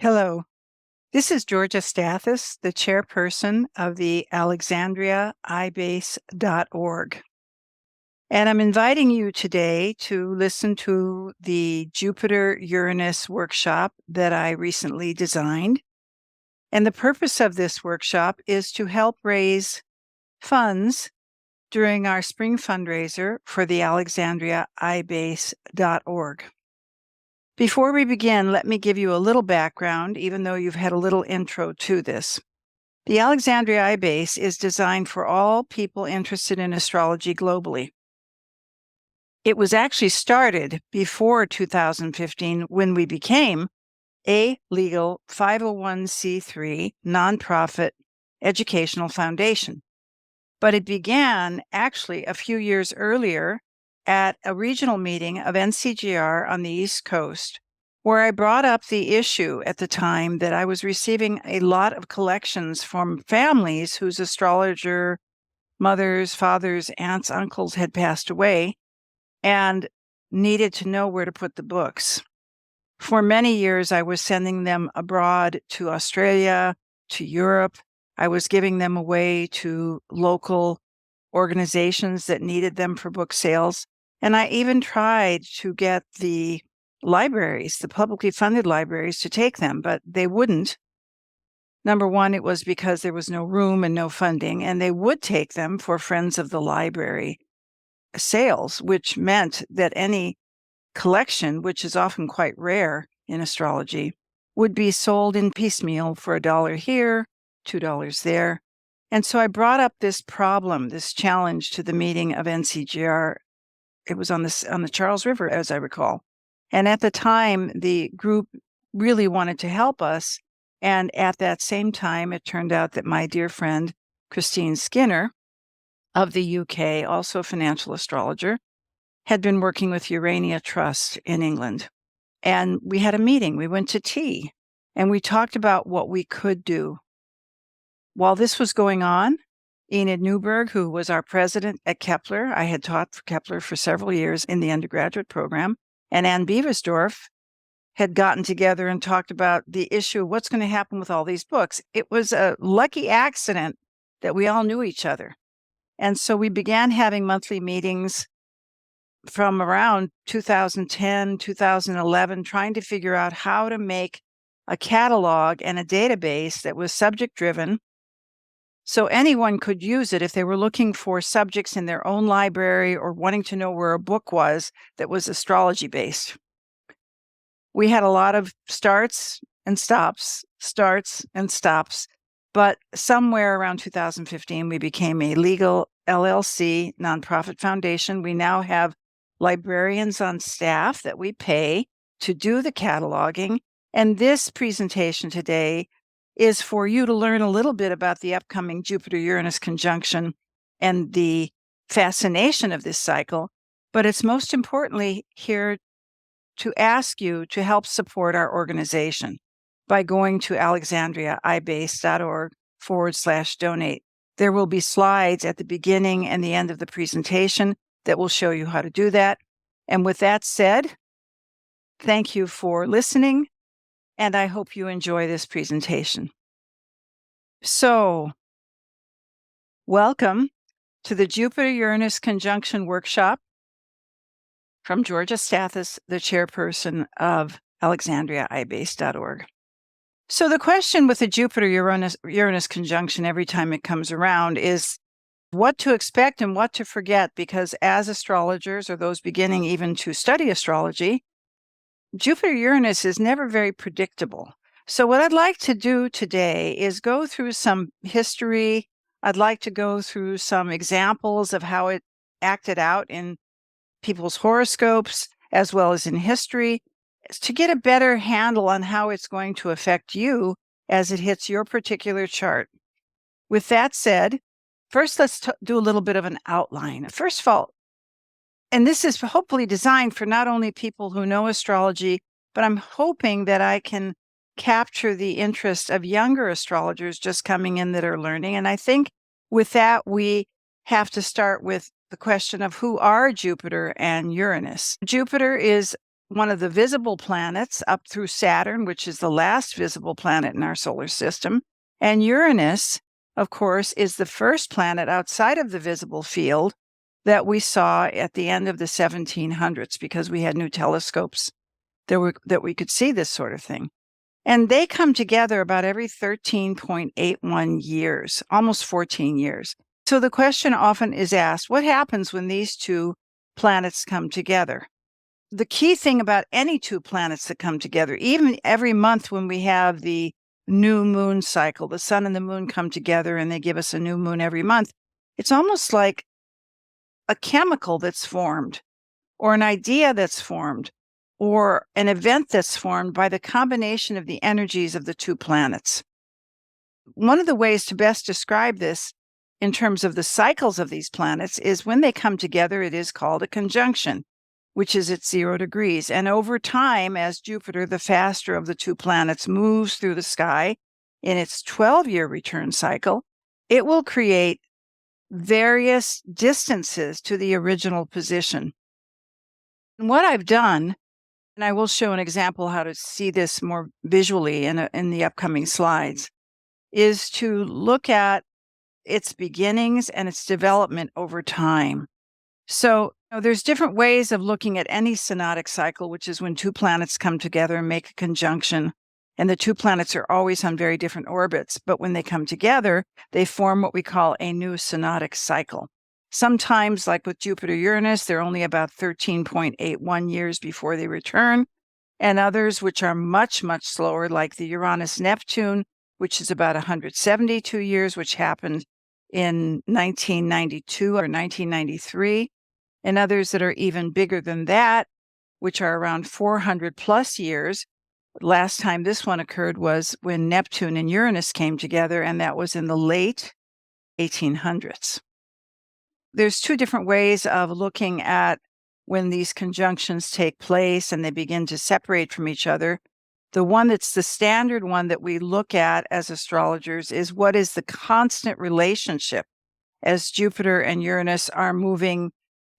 Hello, this is Georgia Stathis, the chairperson of the alexandriaibase.org. And I'm inviting you today to listen to the Jupiter-Uranus workshop that I recently designed. And the purpose of this workshop is to help raise funds during our spring fundraiser for the alexandriaibase.org. Before we begin, let me give you a little background, even though you've had a little intro to this. The Alexandria iBase is designed for all people interested in astrology globally. It was actually started before 2015 when we became a legal 501c3 nonprofit educational foundation. But it began actually a few years earlier at a regional meeting of NCGR on the East Coast, where I brought up the issue at the time that I was receiving a lot of collections from families whose astrologer mothers, fathers, aunts, uncles had passed away and needed to know where to put the books. For many years, I was sending them abroad to Australia, to Europe. I was giving them away to local organizations that needed them for book sales. And I even tried to get the libraries, the publicly funded libraries, to take them, but they wouldn't. Number one, it was because there was no room and no funding, and they would take them for Friends of the Library sales, which meant that any collection, which is often quite rare in astrology, would be sold in piecemeal for $1 here, $2 there. And so I brought up this problem, this challenge to the meeting of NCGR. It was on the Charles River, as I recall. And at the time, the group really wanted to help us. And at that same time, it turned out that my dear friend, Christine Skinner of the UK, also a financial astrologer, had been working with Uranian Trust in England. And we had a meeting. We went to tea and we talked about what we could do. While this was going on, Enid Newberg, who was our president at Kepler, I had taught for Kepler for several years in the undergraduate program, and Ann Beversdorf had gotten together and talked about the issue of what's going to happen with all these books. It was a lucky accident that we all knew each other. And so we began having monthly meetings from around 2010, 2011, trying to figure out how to make a catalog and a database that was subject-driven, so anyone could use it if they were looking for subjects in their own library or wanting to know where a book was that was astrology-based. We had a lot of starts and stops, but somewhere around 2015, we became a legal LLC nonprofit foundation. We now have librarians on staff that we pay to do the cataloging. And this presentation today is for you to learn a little bit about the upcoming Jupiter-Uranus conjunction and the fascination of this cycle. But it's most importantly here to ask you to help support our organization by going to alexandriaibase.org/donate. There will be slides at the beginning and the end of the presentation that will show you how to do that. And with that said, thank you for listening, and I hope you enjoy this presentation. So, welcome to the Jupiter-Uranus conjunction workshop from Georgia Stathis, the chairperson of alexandriaibase.org. So the question with the Jupiter-Uranus conjunction every time it comes around is what to expect and what to forget, because as astrologers or those beginning even to study astrology, Jupiter-Uranus is never very predictable. So what I'd like to do today is go through some history. I'd like to go through some examples of how it acted out in people's horoscopes as well as in history to get a better handle on how it's going to affect you as it hits your particular chart. With that said, first let's do a little bit of an outline. First of all, and this is hopefully designed for not only people who know astrology, but I'm hoping that I can capture the interest of younger astrologers just coming in that are learning. And I think with that, we have to start with the question of who are Jupiter and Uranus. Jupiter is one of the visible planets up through Saturn, which is the last visible planet in our solar system. And Uranus, of course, is the first planet outside of the visible field that we saw at the end of the 1700s because we had new telescopes that we could see this sort of thing. And they come together about every 13.81 years, almost 14 years. So the question often is asked, what happens when these two planets come together? The key thing about any two planets that come together, even every month when we have the new moon cycle, the sun and the moon come together and they give us a new moon every month, it's almost like a chemical that's formed or an idea that's formed or an event that's formed by the combination of the energies of the two planets. One of the ways to best describe this in terms of the cycles of these planets is when they come together, it is called a conjunction, which is at 0 degrees. And over time, as Jupiter, the faster of the two planets, moves through the sky in its 12-year return cycle, it will create various distances to the original position. And what I've done, and I will show an example how to see this more visually in the upcoming slides, is to look at its beginnings and its development over time. So there's different ways of looking at any synodic cycle, which is when two planets come together and make a conjunction. And the two planets are always on very different orbits. But when they come together, they form what we call a new synodic cycle. Sometimes, like with Jupiter-Uranus, they're only about 13.81 years before they return. And others, which are much, much slower, like the Uranus-Neptune, which is about 172 years, which happened in 1992 or 1993. And others that are even bigger than that, which are around 400 plus years. Last time this one occurred was when Neptune and Uranus came together, and that was in the late 1800s. There's two different ways of looking at when these conjunctions take place and they begin to separate from each other. The one that's the standard one that we look at as astrologers is what is the constant relationship as Jupiter and Uranus are moving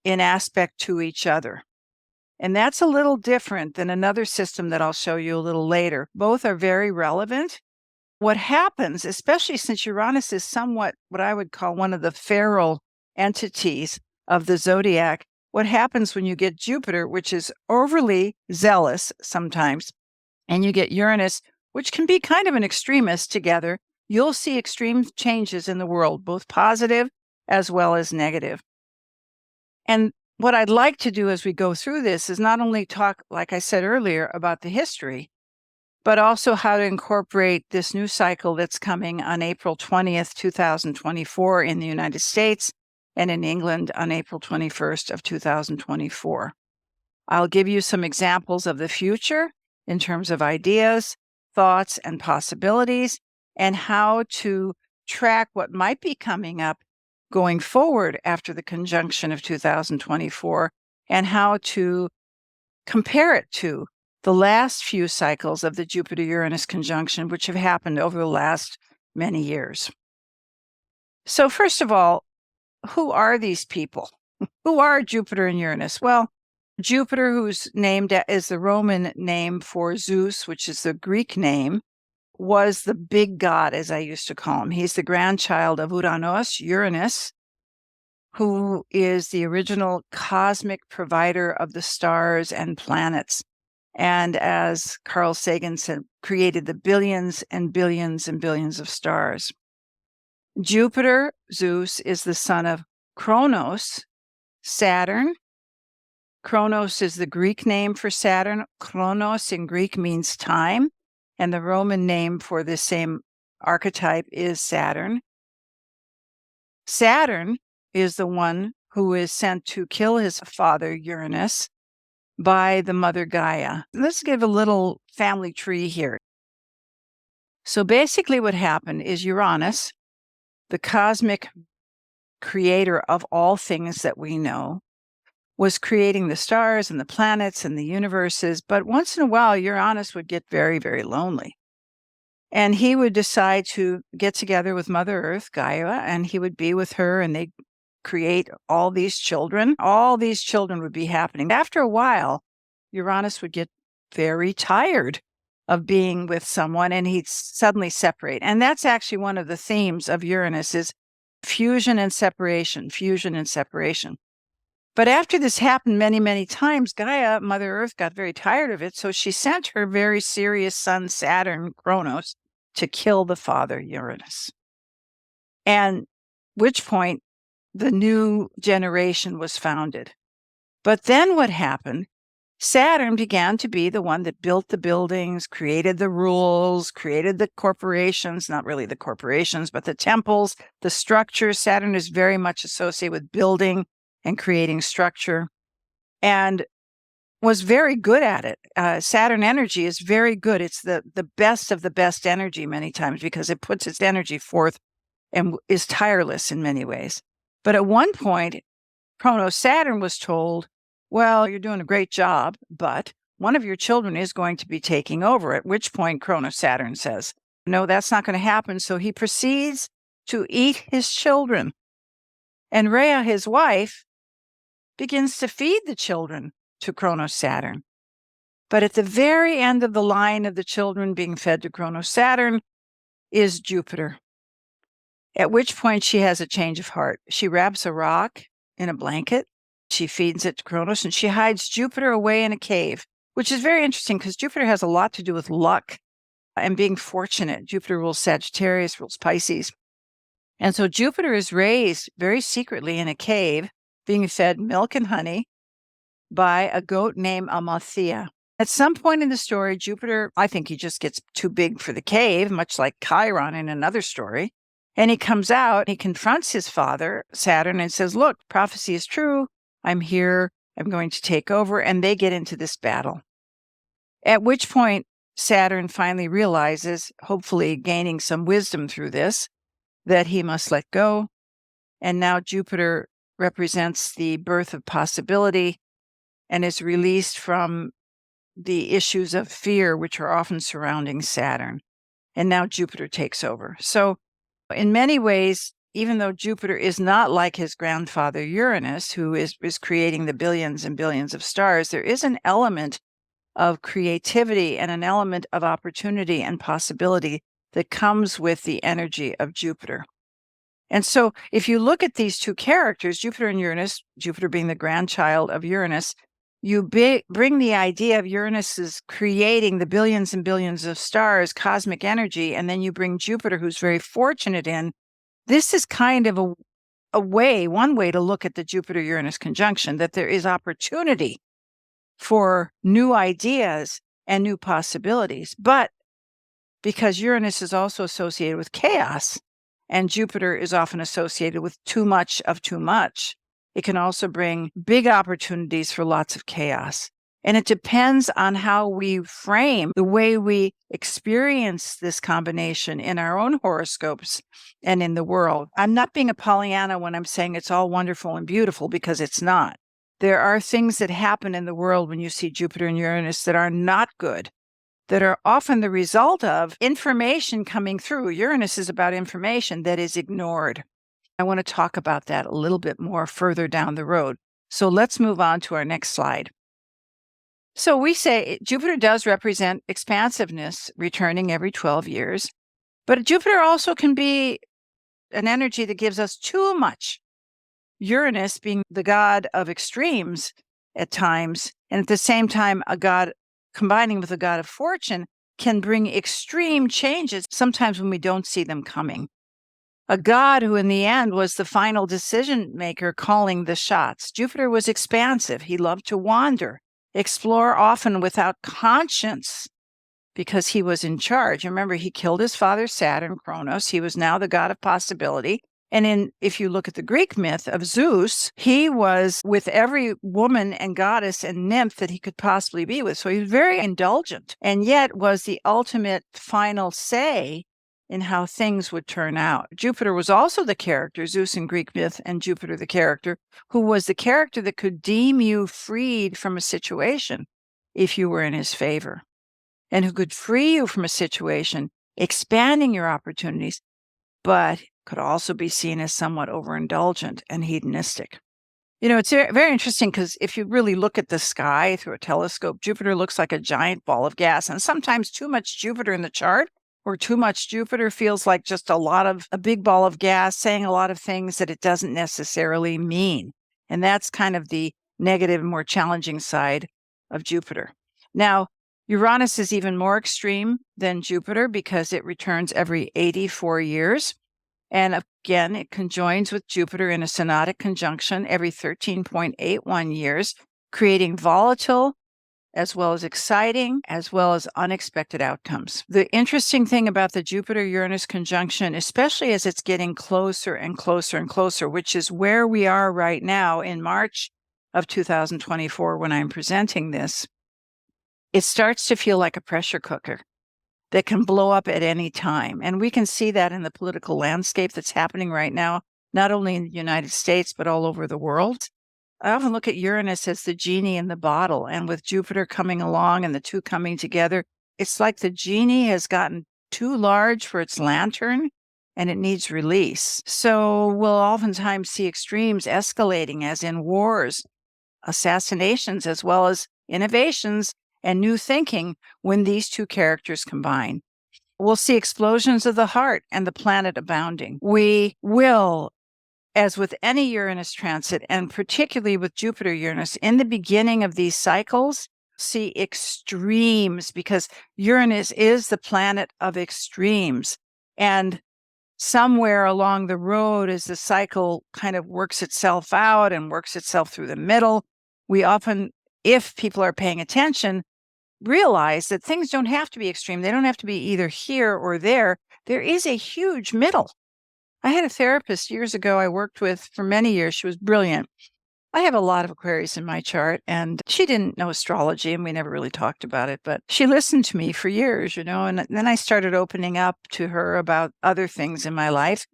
in aspect to each other. And that's a little different than another system that I'll show you a little later. Both are very relevant. What happens, especially since Uranus is somewhat what I would call one of the feral entities of the zodiac, what happens when you get Jupiter, which is overly zealous sometimes, and you get Uranus, which can be kind of an extremist together, you'll see extreme changes in the world, both positive as well as negative. And what I'd like to do as we go through this is not only talk, like I said earlier, about the history, but also how to incorporate this new cycle that's coming on April 20th, 2024 in the United States and in England on April 21st of 2024. I'll give you some examples of the future in terms of ideas, thoughts, and possibilities, and how to track what might be coming up going forward after the conjunction of 2024, and how to compare it to the last few cycles of the Jupiter-Uranus conjunction, which have happened over the last many years. So first of all, who are these people? Who are Jupiter and Uranus? Well, Jupiter, who's named as the Roman name for Zeus, which is the Greek name, was the big god, as I used to call him. He's the grandchild of Uranus, who is the original cosmic provider of the stars and planets. And as Carl Sagan said, created the billions and billions and billions of stars. Jupiter, Zeus, is the son of Kronos, Saturn. Kronos is the Greek name for Saturn. Chronos in Greek means time, and the Roman name for this same archetype is Saturn. Saturn is the one who is sent to kill his father, Uranus, by the mother Gaia. Let's give a little family tree here. So basically what happened is Uranus, the cosmic creator of all things that we know, was creating the stars and the planets and the universes, but once in a while, Uranus would get very, very lonely. And he would decide to get together with Mother Earth, Gaia, and he would be with her, and they'd create all these children. All these children would be happening. After a while, Uranus would get very tired of being with someone and he'd suddenly separate. And that's actually one of the themes of Uranus is fusion and separation, fusion and separation. But after this happened many, many times, Gaia, Mother Earth, got very tired of it. So she sent her very serious son, Saturn, Kronos, to kill the father, Uranus. And which point the new generation was founded. But then what happened? Saturn began to be the one that built the buildings, created the rules, created the corporations, not really the corporations, but the temples, the structures. Saturn is very much associated with building and creating structure and was very good at it. Saturn energy is very good. It's the best of the best energy many times because it puts its energy forth and is tireless in many ways. But at one point, Chronos Saturn was told, well, you're doing a great job, but one of your children is going to be taking over, at which point Chronos Saturn says, no, that's not going to happen. So he proceeds to eat his children. And Rhea, his wife, begins to feed the children to Chronos Saturn. But at the very end of the line of the children being fed to Chronos Saturn is Jupiter, at which point she has a change of heart. She wraps a rock in a blanket. She feeds it to Kronos, and she hides Jupiter away in a cave, which is very interesting because Jupiter has a lot to do with luck and being fortunate. Jupiter rules Sagittarius, rules Pisces. And so Jupiter is raised very secretly in a cave, being fed milk and honey by a goat named Amalthea. At some point in the story, Jupiter, I think he just gets too big for the cave, much like Chiron in another story. And he comes out, he confronts his father, Saturn, and says, look, prophecy is true. I'm here. I'm going to take over. And they get into this battle. At which point, Saturn finally realizes, hopefully gaining some wisdom through this, that he must let go. And now Jupiter represents the birth of possibility and is released from the issues of fear, which are often surrounding Saturn. And now Jupiter takes over. So in many ways, even though Jupiter is not like his grandfather Uranus, who is creating the billions and billions of stars, there is an element of creativity and an element of opportunity and possibility that comes with the energy of Jupiter. And so if you look at these two characters, Jupiter and Uranus, Jupiter being the grandchild of Uranus, you bring the idea of Uranus is creating the billions and billions of stars, cosmic energy, and then you bring Jupiter, who's very fortunate in. This is kind of one way to look at the Jupiter-Uranus conjunction, that there is opportunity for new ideas and new possibilities. But because Uranus is also associated with chaos, and Jupiter is often associated with too much of too much, it can also bring big opportunities for lots of chaos. And it depends on how we frame the way we experience this combination in our own horoscopes and in the world. I'm not being a Pollyanna when I'm saying it's all wonderful and beautiful, because it's not. There are things that happen in the world when you see Jupiter and Uranus that are not good, that are often the result of information coming through. Uranus is about information that is ignored. I want to talk about that a little bit more further down the road. So let's move on to our next slide. So we say Jupiter does represent expansiveness, returning every 12 years, but Jupiter also can be an energy that gives us too much. Uranus being the god of extremes at times, and at the same time, a god combining with a god of fortune can bring extreme changes, sometimes when we don't see them coming. A god who in the end was the final decision maker calling the shots. Jupiter was expansive. He loved to wander, explore often without conscience because he was in charge. Remember, he killed his father, Saturn, Kronos. He was now the god of possibility. And if you look at the Greek myth of Zeus, he was with every woman and goddess and nymph that he could possibly be with. So he was very indulgent, and yet was the ultimate final say in how things would turn out. Jupiter was also the character, Zeus in Greek myth, and Jupiter the character, who was the character that could deem you freed from a situation if you were in his favor, and who could free you from a situation, expanding your opportunities, but could also be seen as somewhat overindulgent and hedonistic. It's very interesting because if you really look at the sky through a telescope, Jupiter looks like a giant ball of gas. And sometimes too much Jupiter in the chart or too much Jupiter feels like just a big ball of gas saying a lot of things that it doesn't necessarily mean. And that's kind of the negative, more challenging side of Jupiter. Now, Uranus is even more extreme than Jupiter because it returns every 84 years. And again, it conjoins with Jupiter in a synodic conjunction every 13.81 years, creating volatile as well as exciting, as well as unexpected outcomes. The interesting thing about the Jupiter-Uranus conjunction, especially as it's getting closer and closer and closer, which is where we are right now in March of 2024 when I'm presenting this, it starts to feel like a pressure cooker that can blow up at any time. And we can see that in the political landscape that's happening right now, not only in the United States, but all over the world. I often look at Uranus as the genie in the bottle. And with Jupiter coming along and the two coming together, it's like the genie has gotten too large for its lantern and it needs release. So we'll oftentimes see extremes escalating, as in wars, assassinations, as well as innovations and new thinking when these two characters combine. We'll see explosions of the heart and the planet abounding. We will, as with any Uranus transit, and particularly with Jupiter-Uranus, in the beginning of these cycles, see extremes because Uranus is the planet of extremes. And somewhere along the road, as the cycle kind of works itself out and works itself through the middle, we often, if people are paying attention, realize that things don't have to be extreme. They don't have to be either here or there. There is a huge middle. I had a therapist years ago I worked with for many years. She was brilliant. I have a lot of Aquarius in my chart, and she didn't know astrology, and we never really talked about it, but she listened to me for years, and then I started opening up to her about other things in my life.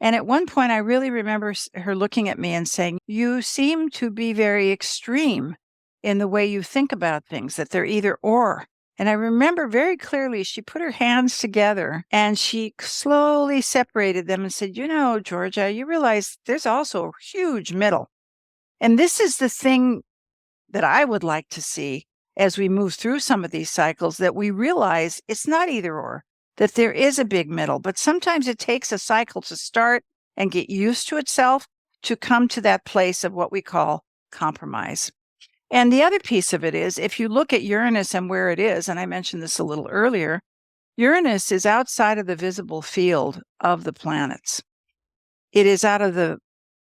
And at one point, I really remember her looking at me and saying, "You seem to be very extreme in the way you think about things, that they're either or." And I remember very clearly she put her hands together and she slowly separated them and said, "Georgia, you realize there's also a huge middle." And this is the thing that I would like to see as we move through some of these cycles, that we realize it's not either or, that there is a big middle, but sometimes it takes a cycle to start and get used to itself to come to that place of what we call compromise. And the other piece of it is, if you look at Uranus and where it is, and I mentioned this a little earlier, Uranus is outside of the visible field of the planets. It is out of the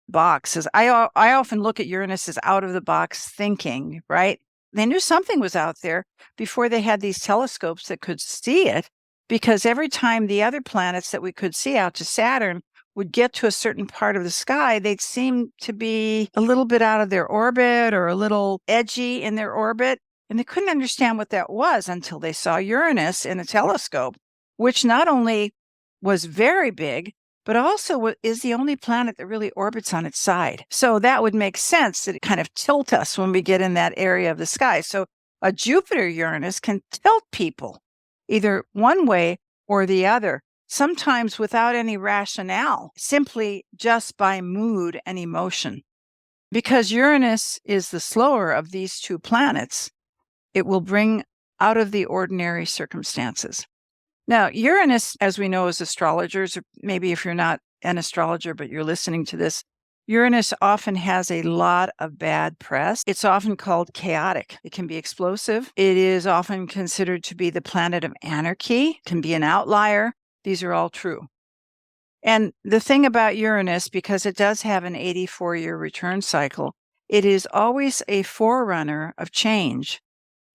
box. I often look at Uranus as out of the box thinking, right? They knew something was out there before they had these telescopes that could see it, because every time the other planets that we could see out to Saturn would get to a certain part of the sky, they'd seem to be a little bit out of their orbit or a little edgy in their orbit. And they couldn't understand what that was until they saw Uranus in a telescope, which not only was very big, but also is the only planet that really orbits on its side. So that would make sense that it kind of tilt us when we get in that area of the sky. So a Jupiter-Uranus can tilt people either one way or the other, sometimes without any rationale, simply just by mood and emotion. Because Uranus is the slower of these two planets, it will bring out of the ordinary circumstances. Now, Uranus, as we know as astrologers, or maybe if you're not an astrologer, but you're listening to this, Uranus often has a lot of bad press. It's often called chaotic. It can be explosive. It is often considered to be the planet of anarchy, can be an outlier. These are all true. And the thing about Uranus, because it does have an 84-year return cycle, it is always a forerunner of change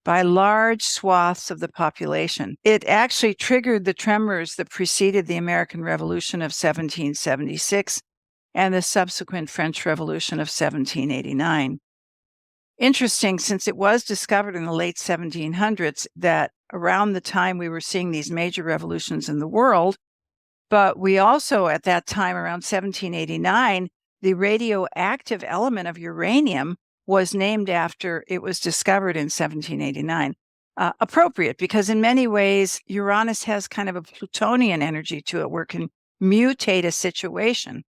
by large swaths of the population. It actually triggered the tremors that preceded the American Revolution of 1776 and the subsequent French Revolution of 1789. Interesting, since it was discovered in the late 1700s that around the time we were seeing these major revolutions in the world, but we also at that time, around 1789, the radioactive element of uranium was named after it was discovered in 1789. Appropriate, because in many ways, Uranus has kind of a Plutonian energy to it where it can mutate a situation.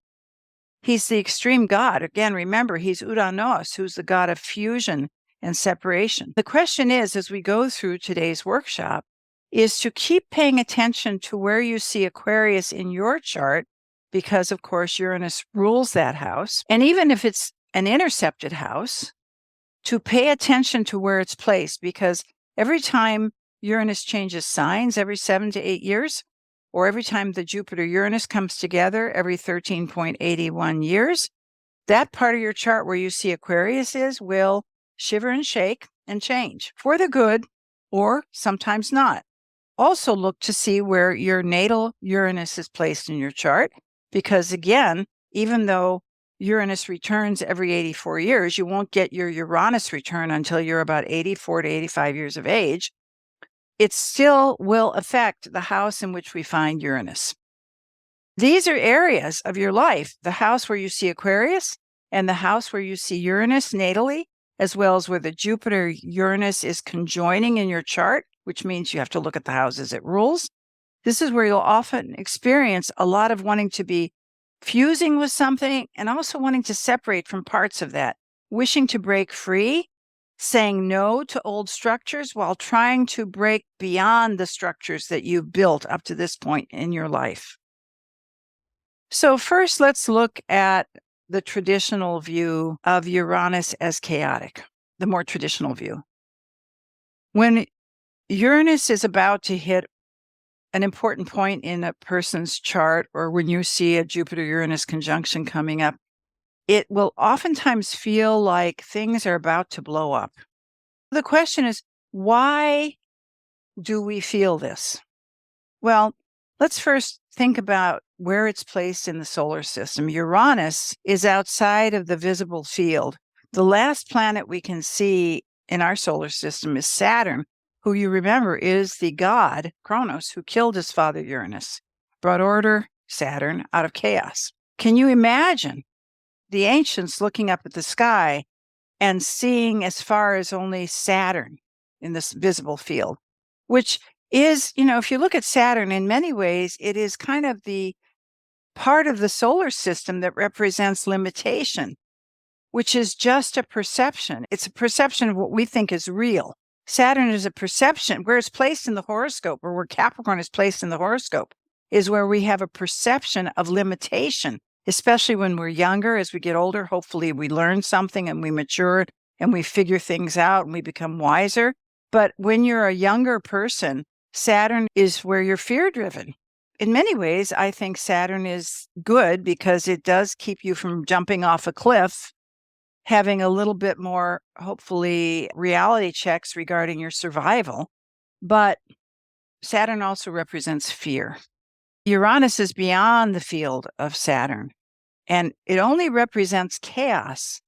He's the extreme god. Again, remember, he's Uranos, who's the god of fusion and separation. The question is, as we go through today's workshop, is to keep paying attention to where you see Aquarius in your chart, because, of course, Uranus rules that house. And even if it's an intercepted house, to pay attention to where it's placed, because every time Uranus changes signs every 7 to 8 years, or every time the Jupiter-Uranus comes together every 13.81 years, that part of your chart where you see Aquarius will shiver and shake and change for the good, or sometimes not. Also look to see where your natal Uranus is placed in your chart, because again, even though Uranus returns every 84 years, you won't get your Uranus return until you're about 84 to 85 years of age. It still will affect the house in which we find Uranus. These are areas of your life, the house where you see Aquarius and the house where you see Uranus natally, as well as where the Jupiter-Uranus is conjoining in your chart, which means you have to look at the houses it rules. This is where you'll often experience a lot of wanting to be fusing with something and also wanting to separate from parts of that, wishing to break free, saying no to old structures while trying to break beyond the structures that you've built up to this point in your life. So first, let's look at the traditional view of Uranus as chaotic, the more traditional view. When Uranus is about to hit an important point in a person's chart, or when you see a Jupiter-Uranus conjunction coming up, it will oftentimes feel like things are about to blow up. The question is, why do we feel this? Well, let's first think about where it's placed in the solar system. Uranus is outside of the visible field. The last planet we can see in our solar system is Saturn, who you remember is the god, Kronos, who killed his father Uranus, brought order, Saturn, out of chaos. Can you imagine the ancients looking up at the sky and seeing as far as only Saturn in this visible field, which is, if you look at Saturn, in many ways, it is kind of the part of the solar system that represents limitation, which is just a perception. It's a perception of what we think is real. Saturn is a perception. Where it's placed in the horoscope, or where Capricorn is placed in the horoscope, is where we have a perception of limitation, especially when we're younger. As we get older, hopefully we learn something and we mature and we figure things out and we become wiser. But when you're a younger person, Saturn is where you're fear-driven. In many ways, I think Saturn is good because it does keep you from jumping off a cliff, having a little bit more, hopefully, reality checks regarding your survival. But Saturn also represents fear. Uranus is beyond the field of Saturn, and it only represents chaos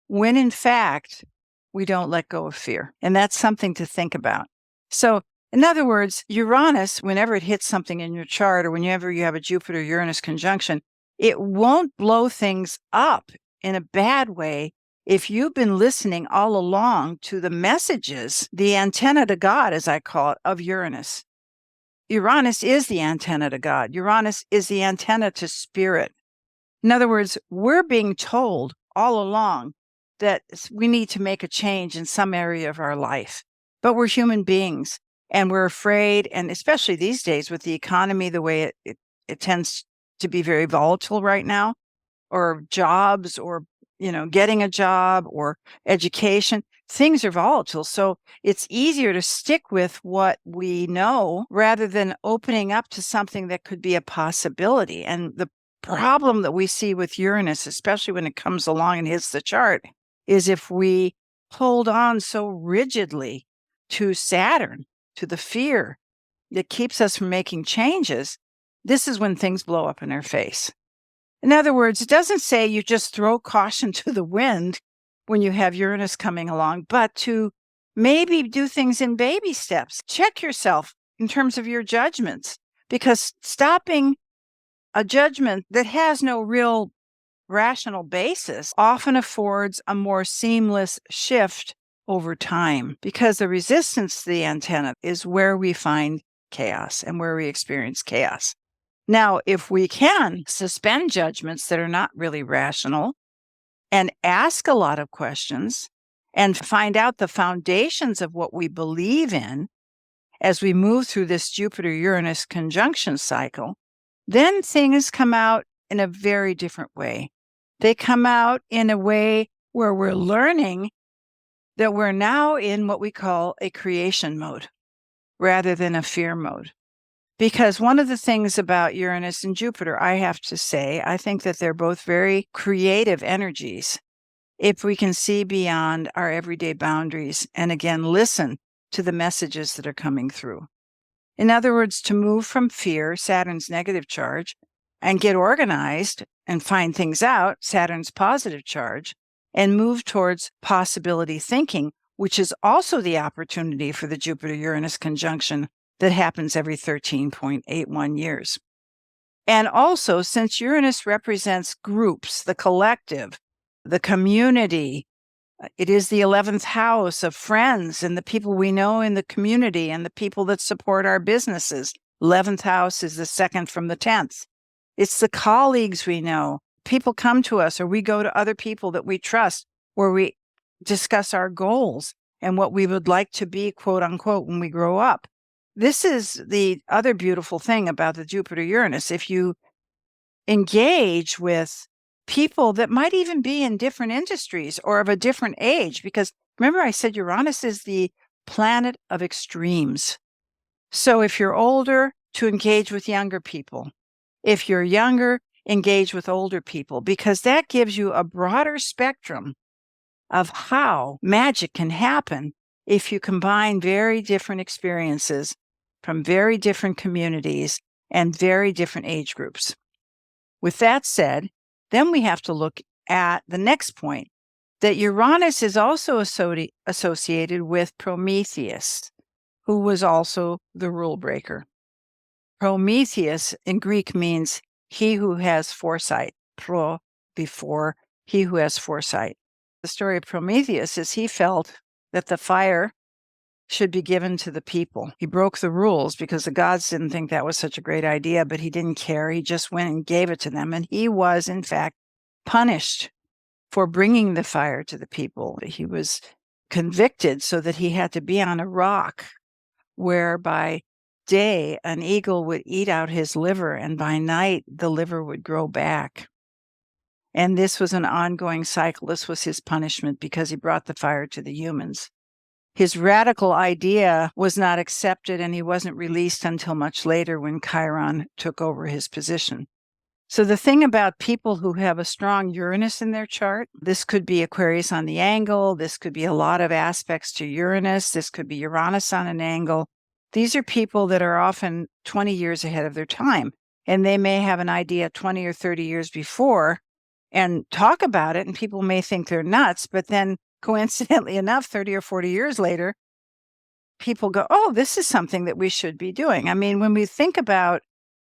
when, in fact, we don't let go of fear. And that's something to think about. So, in other words, Uranus, whenever it hits something in your chart, or whenever you have a Jupiter-Uranus conjunction, it won't blow things up in a bad way if you've been listening all along to the messages, the antenna to God, as I call it, of Uranus. Uranus is the antenna to God. Uranus is the antenna to spirit. In other words, we're being told all along that we need to make a change in some area of our life, but we're human beings and we're afraid. And especially these days with the economy, the way it tends to be very volatile right now, or jobs, or getting a job or education, things are volatile. So it's easier to stick with what we know rather than opening up to something that could be a possibility. And the problem that we see with Uranus, especially when it comes along and hits the chart, is if we hold on so rigidly to Saturn, to the fear that keeps us from making changes, this is when things blow up in our face. In other words, it doesn't say you just throw caution to the wind when you have Uranus coming along, but to maybe do things in baby steps. Check yourself in terms of your judgments, because stopping a judgment that has no real rational basis often affords a more seamless shift over time, because the resistance to the antenna is where we find chaos and where we experience chaos. Now, if we can suspend judgments that are not really rational and ask a lot of questions and find out the foundations of what we believe in as we move through this Jupiter-Uranus conjunction cycle, then things come out in a very different way. They come out in a way where we're learning that we're now in what we call a creation mode rather than a fear mode. Because one of the things about Uranus and Jupiter, I have to say, I think that they're both very creative energies. If we can see beyond our everyday boundaries and again, listen to the messages that are coming through. In other words, to move from fear, Saturn's negative charge, and get organized and find things out, Saturn's positive charge, and move towards possibility thinking, which is also the opportunity for the Jupiter-Uranus conjunction that happens every 13.81 years. And also, since Uranus represents groups, the collective, the community, it is the 11th house of friends and the people we know in the community and the people that support our businesses. 11th house is the second from the 10th. It's the colleagues we know. People come to us or we go to other people that we trust where we discuss our goals and what we would like to be, quote unquote, when we grow up. This is the other beautiful thing about the Jupiter-Uranus. If you engage with people that might even be in different industries or of a different age, because remember I said Uranus is the planet of extremes. So if you're older, to engage with younger people. If you're younger, engage with older people, because that gives you a broader spectrum of how magic can happen if you combine very different experiences from very different communities and very different age groups. With that said, then we have to look at the next point, that Uranus is also associated with Prometheus, who was also the rule breaker. Prometheus in Greek means he who has foresight, pro, before, he who has foresight. The story of Prometheus is he felt that the fire should be given to the people. He broke the rules because the gods didn't think that was such a great idea, but he didn't care. He just went and gave it to them. And he was, in fact, punished for bringing the fire to the people. He was convicted so that he had to be on a rock where by day an eagle would eat out his liver and by night the liver would grow back. And this was an ongoing cycle. This was his punishment because he brought the fire to the humans. His radical idea was not accepted and he wasn't released until much later when Chiron took over his position. So the thing about people who have a strong Uranus in their chart, this could be Aquarius on the angle, this could be a lot of aspects to Uranus, this could be Uranus on an angle. These are people that are often 20 years ahead of their time, and they may have an idea 20 or 30 years before and talk about it, and people may think they're nuts, but then coincidentally enough, 30 or 40 years later, people go, oh, this is something that we should be doing. I mean, when we think about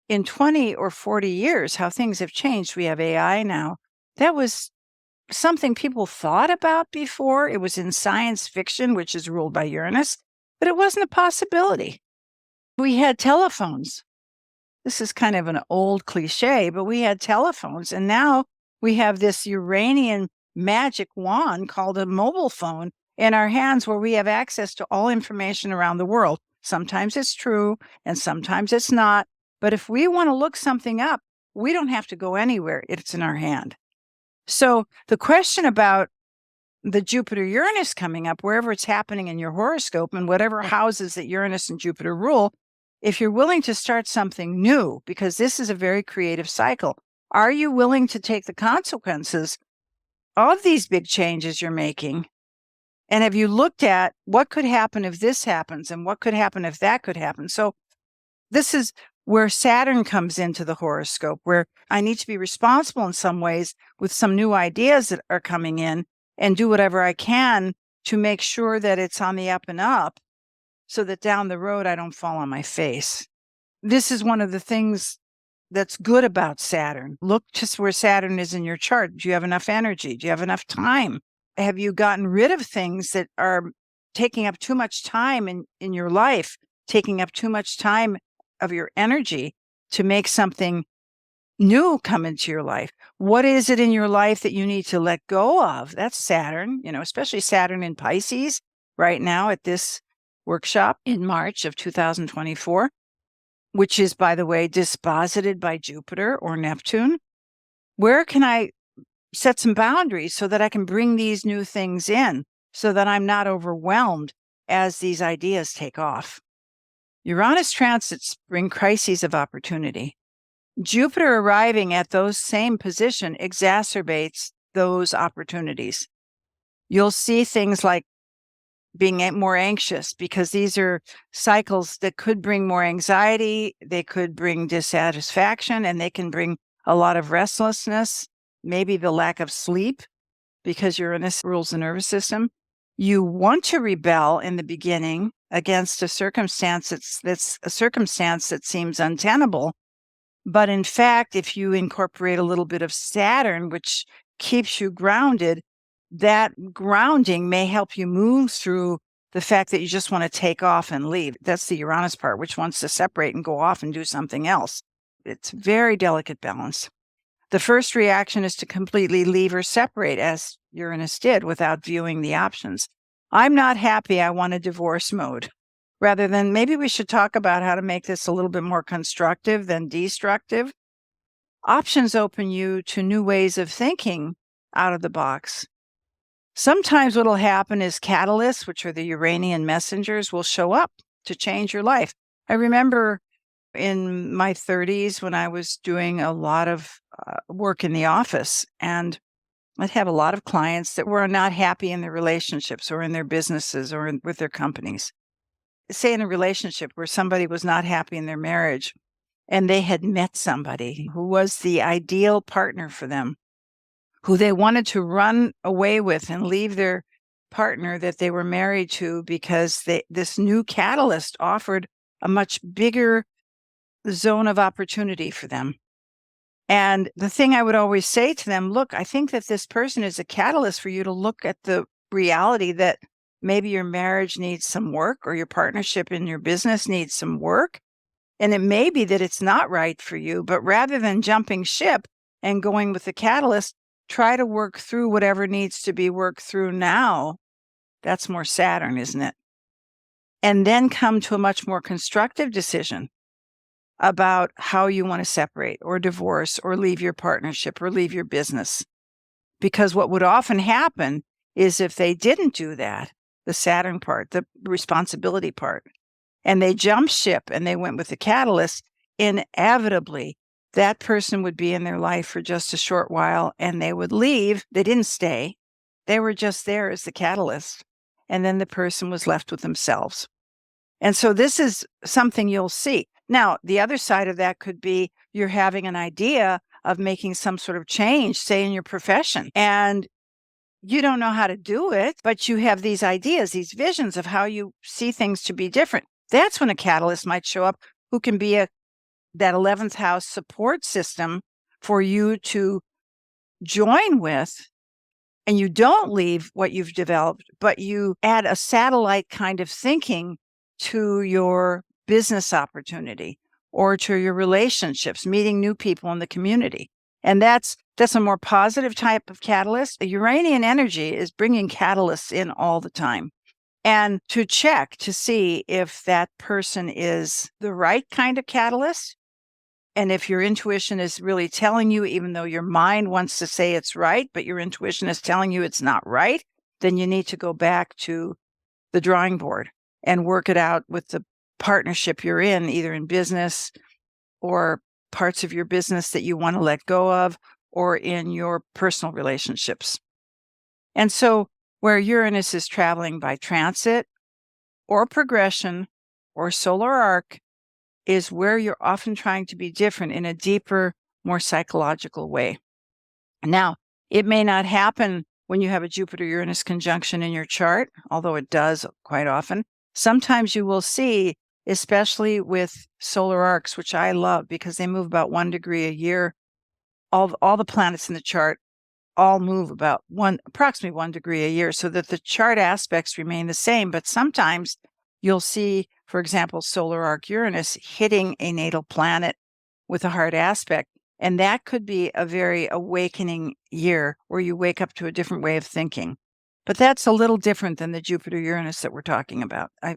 in 20 or 40 years, how things have changed, we have AI now. That was something people thought about before. It was in science fiction, which is ruled by Uranus, but it wasn't a possibility. We had telephones. This is kind of an old cliche, but we had telephones. And now we have this Uranian magic wand called a mobile phone in our hands where we have access to all information around the world. Sometimes it's true and sometimes it's not. But if we want to look something up, we don't have to go anywhere. It's in our hand. So the question about the Jupiter-Uranus coming up, wherever it's happening in your horoscope and whatever houses that Uranus and Jupiter rule, if you're willing to start something new, because this is a very creative cycle, are you willing to take the consequences of these big changes you're making? And have you looked at what could happen if this happens and what could happen if that could happen? So this is where Saturn comes into the horoscope, where I need to be responsible in some ways with some new ideas that are coming in and do whatever I can to make sure that it's on the up and up so that down the road I don't fall on my face. This is one of the things that's good about Saturn. Look just where Saturn is in your chart. Do you have enough energy? Do you have enough time? Have you gotten rid of things that are taking up too much time in your life, taking up too much time of your energy to make something new come into your life. What is it in your life that you need to let go of? That's Saturn, especially Saturn in Pisces right now at this workshop in March of 2024, which is, by the way, disposited by Jupiter or Neptune. Where can I set some boundaries so that I can bring these new things in so that I'm not overwhelmed as these ideas take off? Uranus transits bring crises of opportunity. Jupiter arriving at those same position exacerbates those opportunities. You'll see things like being more anxious because these are cycles that could bring more anxiety, they could bring dissatisfaction, and they can bring a lot of restlessness, maybe the lack of sleep because Uranus rules the nervous system. You want to rebel in the beginning against a circumstance that's a circumstance that seems untenable. But in fact, if you incorporate a little bit of Saturn, which keeps you grounded, that grounding may help you move through the fact that you just want to take off and leave. That's the Uranus part, which wants to separate and go off and do something else. It's very delicate balance. The first reaction is to completely leave or separate, as Uranus did, without viewing the options. I'm not happy. I want a divorce mode. Rather than maybe we should talk about how to make this a little bit more constructive than destructive. Options open you to new ways of thinking out of the box. Sometimes what will happen is catalysts, which are the Uranian messengers, will show up to change your life. I remember in my 30s when I was doing a lot of work in the office, and I'd have a lot of clients that were not happy in their relationships or in their businesses or with their companies. Say in a relationship where somebody was not happy in their marriage and they had met somebody who was the ideal partner for them, who they wanted to run away with and leave their partner that they were married to because this new catalyst offered a much bigger zone of opportunity for them. And the thing I would always say to them, look, I think that this person is a catalyst for you to look at the reality that maybe your marriage needs some work or your partnership in your business needs some work. And it may be that it's not right for you, but rather than jumping ship and going with the catalyst, try to work through whatever needs to be worked through now. That's more Saturn, isn't it? And then come to a much more constructive decision about how you want to separate or divorce or leave your partnership or leave your business. Because what would often happen is if they didn't do that, the Saturn part, the responsibility part, and they jumped ship and they went with the catalyst, inevitably that person would be in their life for just a short while and they would leave. They didn't stay. They were just there as the catalyst. And then the person was left with themselves. And so this is something you'll see. Now, the other side of that could be you're having an idea of making some sort of change, say in your profession, and you don't know how to do it, but you have these ideas, these visions of how you see things to be different. That's when a catalyst might show up who can be that 11th house support system for you to join with. And you don't leave what you've developed, but you add a satellite kind of thinking to your business opportunity or to your relationships, meeting new people in the community. And that's a more positive type of catalyst. The Uranian energy is bringing catalysts in all the time. And to check to see if that person is the right kind of catalyst, and if your intuition is really telling you, even though your mind wants to say it's right, but your intuition is telling you it's not right, then you need to go back to the drawing board and work it out with the partnership you're in, either in business or parts of your business that you want to let go of, or in your personal relationships. And so where Uranus is traveling by transit or progression or solar arc is where you're often trying to be different in a deeper, more psychological way. Now, it may not happen when you have a Jupiter-Uranus conjunction in your chart, although it does quite often. Sometimes you will see, especially with solar arcs, which I love because they move about 1 degree a year. All the planets in the chart all move about approximately 1 degree a year, so that the chart aspects remain the same. But sometimes you'll see, for example, solar arc Uranus hitting a natal planet with a hard aspect. And that could be a very awakening year where you wake up to a different way of thinking. But that's a little different than the Jupiter-Uranus that we're talking about. I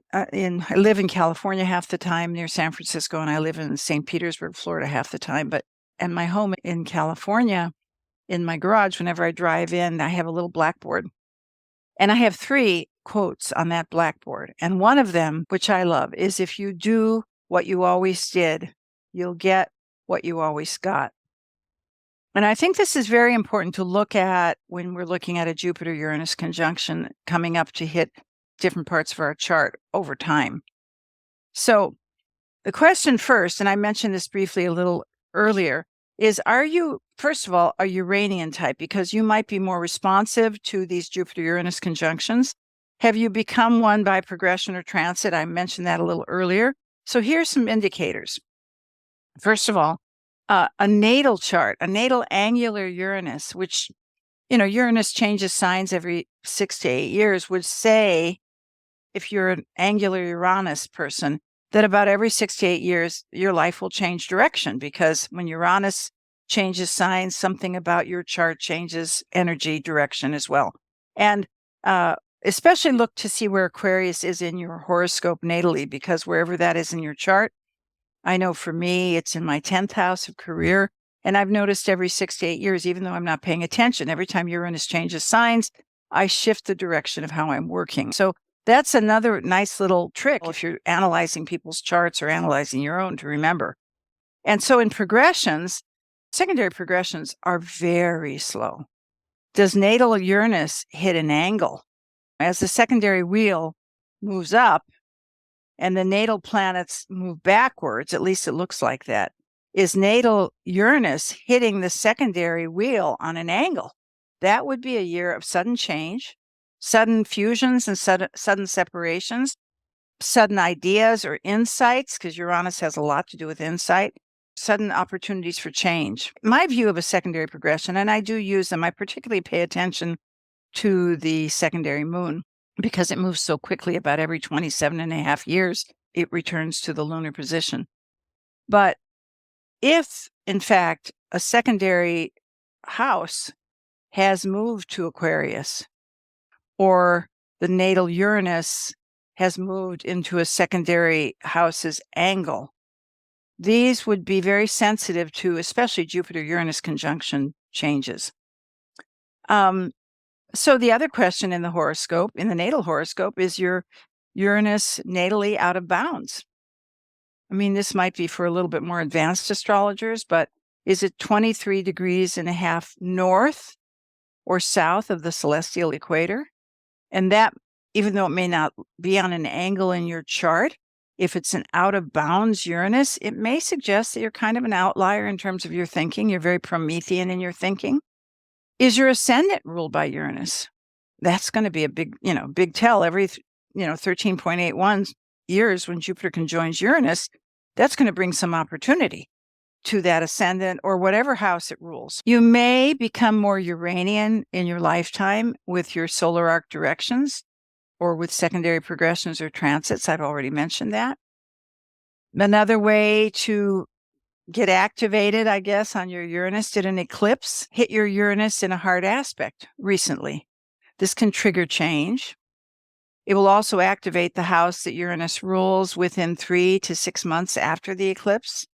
live in California half the time near San Francisco, and I live in St. Petersburg, Florida half the time. And my home in California, in my garage, whenever I drive in, I have a little blackboard. And I have 3 quotes on that blackboard. And one of them, which I love, is if you do what you always did, you'll get what you always got. And I think this is very important to look at when we're looking at a Jupiter-Uranus conjunction coming up to hit different parts of our chart over time. So the question first, and I mentioned this briefly a little earlier, is are you, first of all, a Uranian type? Because you might be more responsive to these Jupiter-Uranus conjunctions. Have you become one by progression or transit? I mentioned that a little earlier. So here's some indicators. First of all, a natal chart, a natal angular Uranus, which, Uranus changes signs every 6 to 8 years, would say, if you're an angular Uranus person, that about every 6 to 8 years, your life will change direction, because when Uranus changes signs, something about your chart changes energy direction as well. And especially look to see where Aquarius is in your horoscope natally, because wherever that is in your chart, I know for me, it's in my 10th house of career. And I've noticed every 6 to 8 years, even though I'm not paying attention, every time Uranus changes signs, I shift the direction of how I'm working. So that's another nice little trick if you're analyzing people's charts or analyzing your own to remember. And so in progressions, secondary progressions are very slow. Does natal Uranus hit an angle? As the secondary wheel moves up, and the natal planets move backwards, at least it looks like that, is natal Uranus hitting the secondary wheel on an angle? That would be a year of sudden change, sudden fusions and sudden separations, sudden ideas or insights, because Uranus has a lot to do with insight, sudden opportunities for change. My view of a secondary progression, and I do use them, I particularly pay attention to the secondary moon, because it moves so quickly. About every 27 and a half years, it returns to the lunar position. But if, in fact, a secondary house has moved to Aquarius, or the natal Uranus has moved into a secondary house's angle, these would be very sensitive to especially Jupiter-Uranus conjunction changes. So the other question in the horoscope, in the natal horoscope, is your Uranus natally out of bounds? I mean, this might be for a little bit more advanced astrologers, but is it 23 degrees and a half north or south of the celestial equator? And that, even though it may not be on an angle in your chart, if it's an out of bounds Uranus, it may suggest that you're kind of an outlier in terms of your thinking. You're very Promethean in your thinking. Is your ascendant ruled by Uranus? That's going to be a big tell. Every, 13.81 years when Jupiter conjoins Uranus, that's going to bring some opportunity to that ascendant or whatever house it rules. You may become more Uranian in your lifetime with your solar arc directions or with secondary progressions or transits. I've already mentioned that. Another way to get activated, I guess, on your Uranus, did an eclipse hit your Uranus in a hard aspect recently? This can trigger change. It will also activate the house that Uranus rules within 3 to 6 months after the eclipse.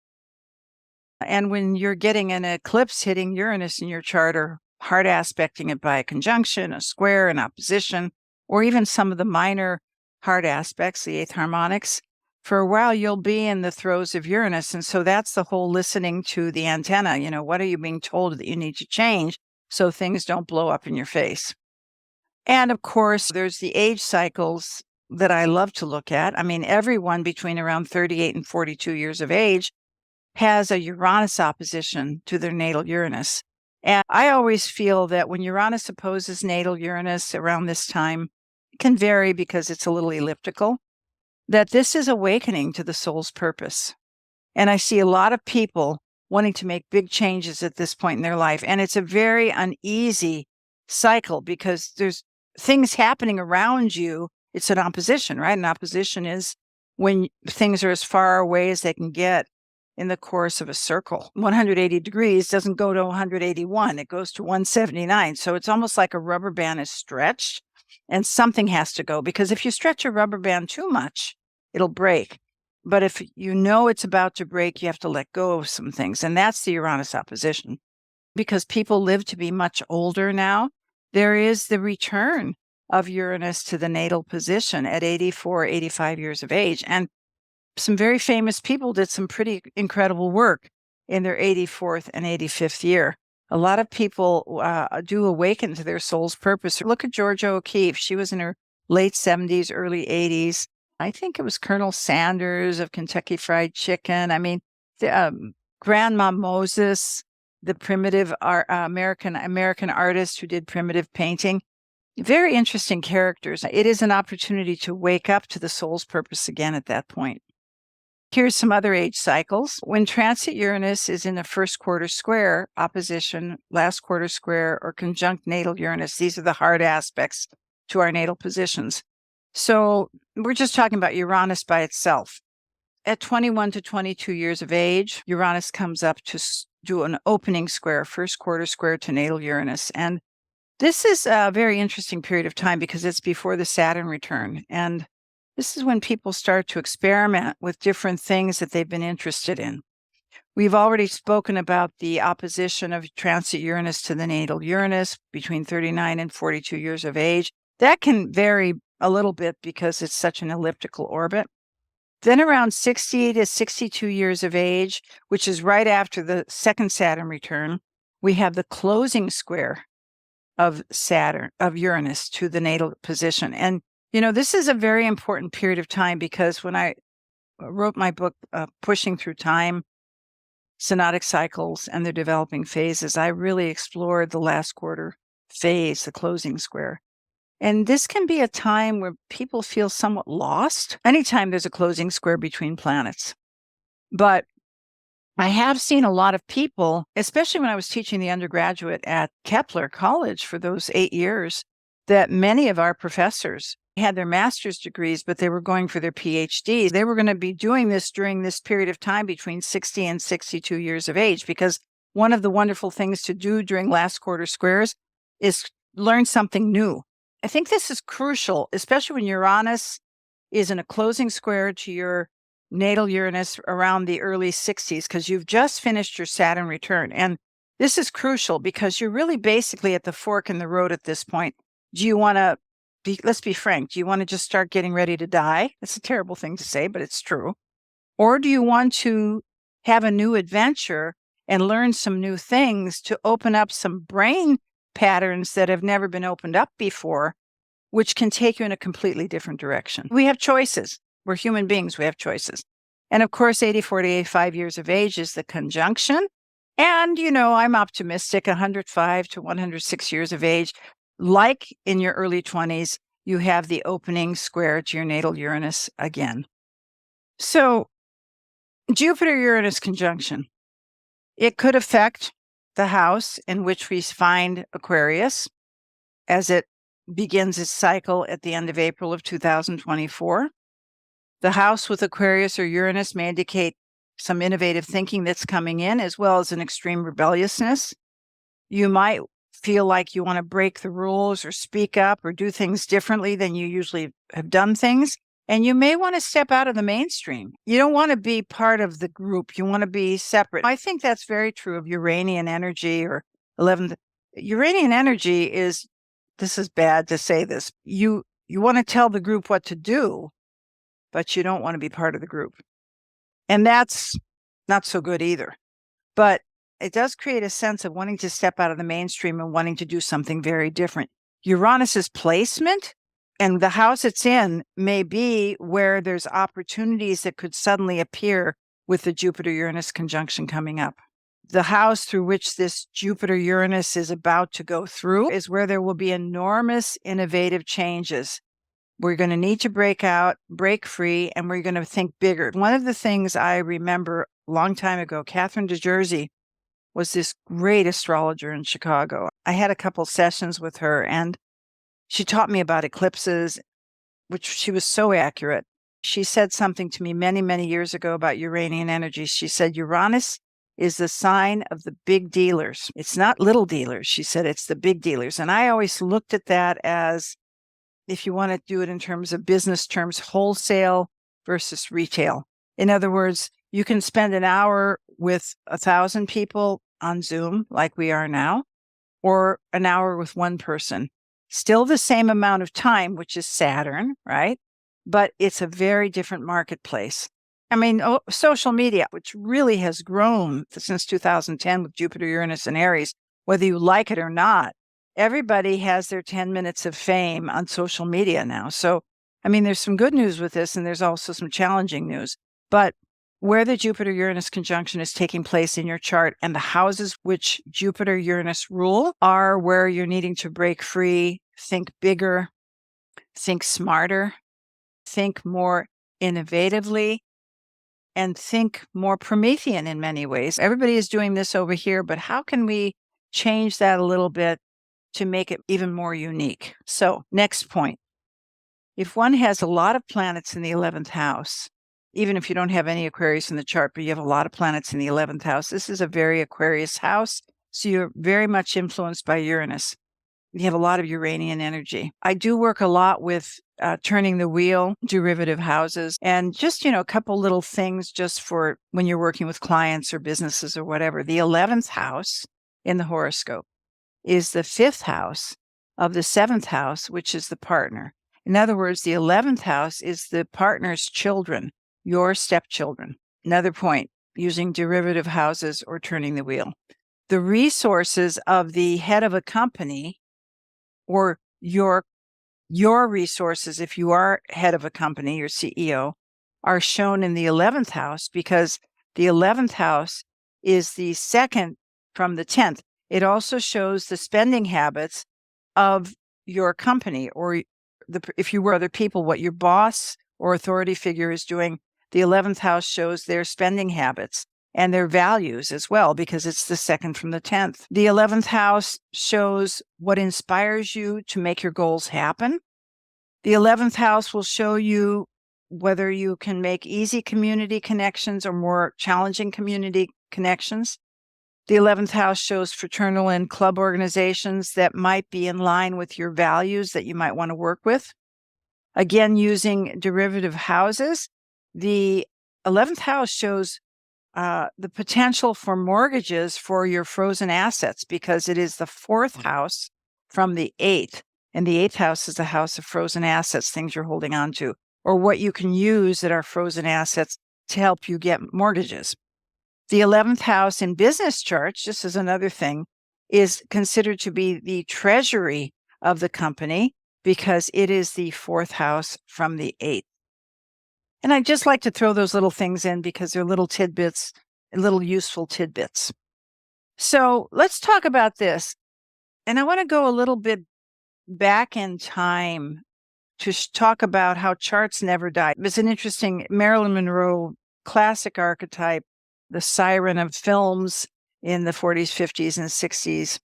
And when you're getting an eclipse hitting Uranus in your chart, or hard aspecting it by a conjunction, a square, an opposition, or even some of the minor hard aspects, the eighth harmonics, for a while you'll be in the throes of Uranus. And so that's the whole listening to the antenna. What are you being told that you need to change so things don't blow up in your face? And of course, there's the age cycles that I love to look at. I mean, everyone between around 38 and 42 years of age has a Uranus opposition to their natal Uranus. And I always feel that when Uranus opposes natal Uranus around this time, it can vary because it's a little elliptical, that this is awakening to the soul's purpose. And I see a lot of people wanting to make big changes at this point in their life. And it's a very uneasy cycle because there's things happening around you. It's an opposition, right? An opposition is when things are as far away as they can get in the course of a circle. 180 degrees doesn't go to 181, it goes to 179. So it's almost like a rubber band is stretched and something has to go, because if you stretch a rubber band too much, it'll break. But if you know it's about to break, you have to let go of some things. And that's the Uranus opposition. Because people live to be much older now, there is the return of Uranus to the natal position at 84, 85 years of age. And some very famous people did some pretty incredible work in their 84th and 85th year. A lot of people do awaken to their soul's purpose. Look at Georgia O'Keeffe. She was in her late 70s, early 80s. I think it was Colonel Sanders of Kentucky Fried Chicken. I mean, Grandma Moses, the primitive American artist who did primitive painting. Very interesting characters. It is an opportunity to wake up to the soul's purpose again at that point. Here's some other age cycles. When transit Uranus is in the first quarter square, opposition, last quarter square, or conjunct natal Uranus, these are the hard aspects to our natal positions. So we're just talking about Uranus by itself. At 21 to 22 years of age, Uranus comes up to do an opening square, first quarter square to natal Uranus. And this is a very interesting period of time because it's before the Saturn return. And this is when people start to experiment with different things that they've been interested in. We've already spoken about the opposition of transit Uranus to the natal Uranus between 39 and 42 years of age. That can vary a little bit because it's such an elliptical orbit. Then around 60 to 62 years of age, which is right after the second Saturn return, we have the closing square of Uranus to the natal position. And this is a very important period of time because when I wrote my book, Pushing Through Time, Synodic Cycles and Their Developing Phases, I really explored the last quarter phase, the closing square. And this can be a time where people feel somewhat lost anytime there's a closing square between planets. But I have seen a lot of people, especially when I was teaching the undergraduate at Kepler College for those 8 years, that many of our professors had their master's degrees, but they were going for their PhDs. They were going to be doing this during this period of time between 60 and 62 years of age, because one of the wonderful things to do during last quarter squares is learn something new. I think this is crucial, especially when Uranus is in a closing square to your natal Uranus around the early 60s, because you've just finished your Saturn return. And this is crucial because you're really basically at the fork in the road at this point. Do you want to let's be frank, do you want to just start getting ready to die? It's a terrible thing to say, but it's true. Or do you want to have a new adventure and learn some new things to open up some brain patterns that have never been opened up before, which can take you in a completely different direction? We have choices. We're human beings. We have choices. And of course, 84 to 85 years of age is the conjunction. And, I'm optimistic, 105 to 106 years of age. Like in your early 20s, you have the opening square to your natal Uranus again. So Jupiter-Uranus conjunction, it could affect the house in which we find Aquarius as it begins its cycle at the end of April of 2024. The house with Aquarius or Uranus may indicate some innovative thinking that's coming in, as well as an extreme rebelliousness. You might feel like you want to break the rules or speak up or do things differently than you usually have done things. And you may want to step out of the mainstream. You don't want to be part of the group. You want to be separate. I think that's very true of Uranian energy or 11th. Uranian energy is, this is bad to say this, you want to tell the group what to do, but you don't want to be part of the group. And that's not so good either. But it does create a sense of wanting to step out of the mainstream and wanting to do something very different. Uranus's placement and the house it's in may be where there's opportunities that could suddenly appear with the Jupiter-Uranus conjunction coming up. The house through which this Jupiter-Uranus is about to go through is where there will be enormous innovative changes. We're going to need to break out, break free, and we're going to think bigger. One of the things I remember a long time ago, Catherine DeJersey was this great astrologer in Chicago. I had a couple sessions with her, and she taught me about eclipses, which she was so accurate. She said something to me many, many years ago about Uranian energy. She said, Uranus is the sign of the big dealers. It's not little dealers. She said, it's the big dealers. And I always looked at that as, if you want to do it in terms of business terms, wholesale versus retail. In other words, you can spend an hour with 1,000 people on Zoom like we are now, or an hour with one person. Still the same amount of time, which is Saturn, right? But it's a very different marketplace. I mean, social media, which really has grown since 2010 with Jupiter, Uranus, and Aries, whether you like it or not, everybody has their 10 minutes of fame on social media now. So, I mean, there's some good news with this, and there's also some challenging news. But where the Jupiter-Uranus conjunction is taking place in your chart and the houses which Jupiter-Uranus rule are where you're needing to break free, think bigger, think smarter, think more innovatively, and think more Promethean in many ways. Everybody is doing this over here, but how can we change that a little bit to make it even more unique? So, next point. If one has a lot of planets in the 11th house, even if you don't have any Aquarius in the chart, but you have a lot of planets in the 11th house, this is a very Aquarius house. So you're very much influenced by Uranus. You have a lot of Uranian energy. I do work a lot with turning the wheel, derivative houses, and just, a couple little things just for when you're working with clients or businesses or whatever. The 11th house in the horoscope is the 5th house of the 7th house, which is the partner. In other words, the 11th house is the partner's children, your stepchildren. Another point, using derivative houses or turning the wheel. The resources of the head of a company, or your resources, if you are head of a company, your CEO, are shown in the 11th house because the 11th house is the second from the 10th. It also shows the spending habits of your company, or if you were other people, what your boss or authority figure is doing. The 11th house shows their spending habits and their values as well, because it's the second from the 10th. The 11th house shows what inspires you to make your goals happen. The 11th house will show you whether you can make easy community connections or more challenging community connections. The 11th house shows fraternal and club organizations that might be in line with your values that you might want to work with. Again, using derivative houses, the 11th house shows the potential for mortgages for your frozen assets because it is the 4th house from the 8th. And the 8th house is the house of frozen assets, things you're holding on to, or what you can use that are frozen assets to help you get mortgages. The 11th house in business charts, just as another thing, is considered to be the treasury of the company because it is the 4th house from the 8th. And I just like to throw those little things in because they're little tidbits, little useful tidbits. So let's talk about this. And I want to go a little bit back in time to talk about how charts never die. It's an interesting Marilyn Monroe classic archetype, the siren of films in the 40s, 50s, and 60s.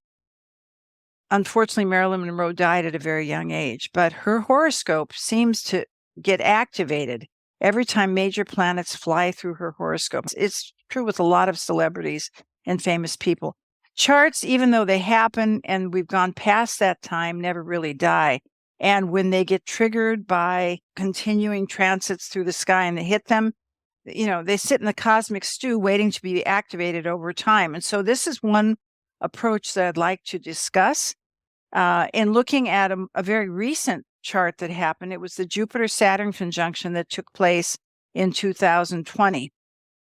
Unfortunately, Marilyn Monroe died at a very young age, but her horoscope seems to get activated every time major planets fly through her horoscope. It's true with a lot of celebrities and famous people. Charts, even though they happen and we've gone past that time, never really die. And when they get triggered by continuing transits through the sky and they hit them, they sit in the cosmic stew waiting to be activated over time. And so this is one approach that I'd like to discuss. In looking at a very recent chart that happened, it was the Jupiter-Saturn conjunction that took place in 2020.